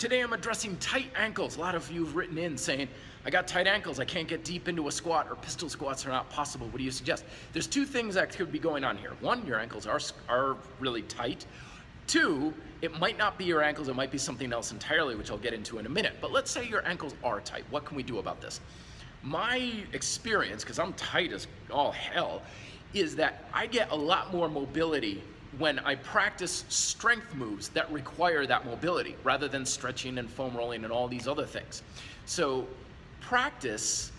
Today I'm addressing tight ankles. A lot of you have written in saying, I got tight ankles, I can't get deep into a squat, or pistol squats are not possible. What do you suggest? There's two things that could be going on here. One, your ankles are really tight. Two, it might not be your ankles, it might be something else entirely, which I'll get into in a minute. But let's say your ankles are tight. What can we do about this? My experience, because I'm tight as all hell, is that I get a lot more mobility when I practice strength moves that require that mobility rather than stretching and foam rolling and all these other things. So practice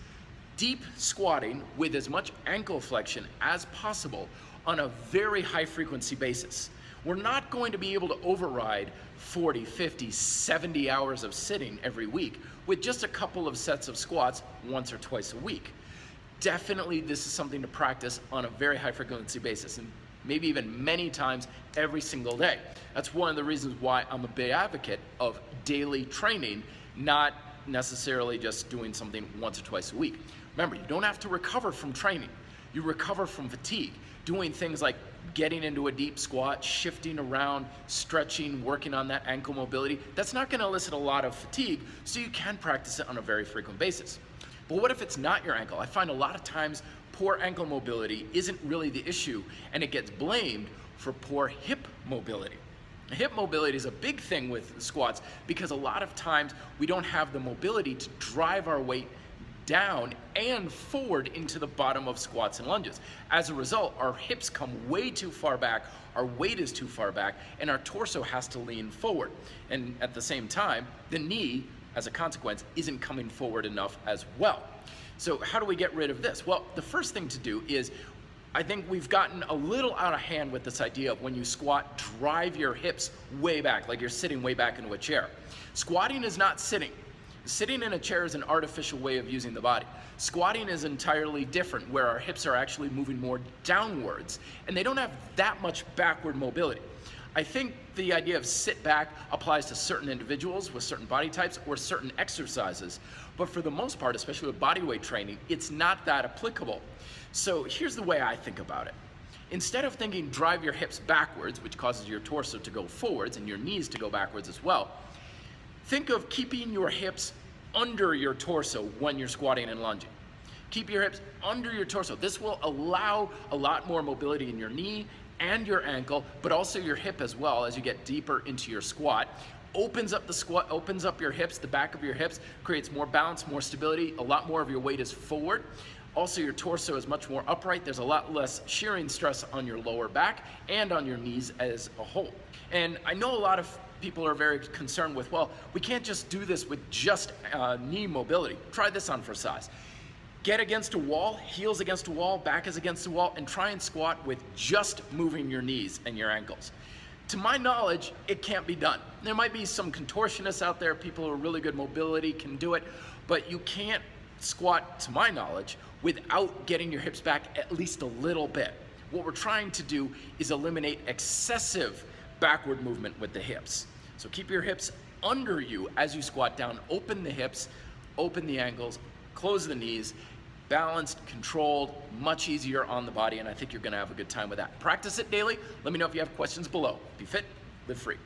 deep squatting with as much ankle flexion as possible on a very high frequency basis. We're not going to be able to override 40, 50, 70 hours of sitting every week with just a couple of sets of squats once or twice a week. Definitely this is something to practice on a very high frequency basis, and maybe even many times every single day. That's one of the reasons why I'm a big advocate of daily training, not necessarily just doing something once or twice a week. Remember, you don't have to recover from training. You recover from fatigue, doing things like getting into a deep squat, shifting around, stretching, working on that ankle mobility. That's not gonna elicit a lot of fatigue, so you can practice it on a very frequent basis. But what if it's not your ankle? I find a lot of times poor ankle mobility isn't really the issue, and it gets blamed for poor hip mobility. Hip mobility is a big thing with squats because a lot of times we don't have the mobility to drive our weight down and forward into the bottom of squats and lunges. As a result, our hips come way too far back, our weight is too far back, and our torso has to lean forward. And at the same time, the knee, as a consequence, isn't coming forward enough as well. So how do we get rid of this? Well, the first thing to do is, I think we've gotten a little out of hand with this idea of when you squat, drive your hips way back, like you're sitting way back into a chair. Squatting is not sitting. Sitting in a chair is an artificial way of using the body. Squatting is entirely different, where our hips are actually moving more downwards, and they don't have that much backward mobility. I think the idea of sit back applies to certain individuals with certain body types or certain exercises, but for the most part, especially with bodyweight training, it's not that applicable. So here's the way I think about it. Instead of thinking drive your hips backwards, which causes your torso to go forwards and your knees to go backwards as well, think of keeping your hips under your torso when you're squatting and lunging. Keep your hips under your torso. This will allow a lot more mobility in your knee and your ankle, but also your hip as well as you get deeper into your squat. Opens up the squat, opens up your hips, the back of your hips, creates more balance, more stability, a lot more of your weight is forward. Also, your torso is much more upright. There's a lot less shearing stress on your lower back and on your knees as a whole. And I know a lot of people are very concerned with, well, we can't just do this with just knee mobility. Try this on for size. Get against a wall, heels against a wall, back is against a wall, and try and squat with just moving your knees and your ankles. To my knowledge, it can't be done. There might be some contortionists out there, people who are really good mobility can do it, but you can't squat, to my knowledge, without getting your hips back at least a little bit. What we're trying to do is eliminate excessive backward movement with the hips. So keep your hips under you as you squat down, open the hips, open the ankles, close the knees, balanced, controlled, much easier on the body, and I think you're gonna have a good time with that. Practice it daily. Let me know if you have questions below. Be fit, live free.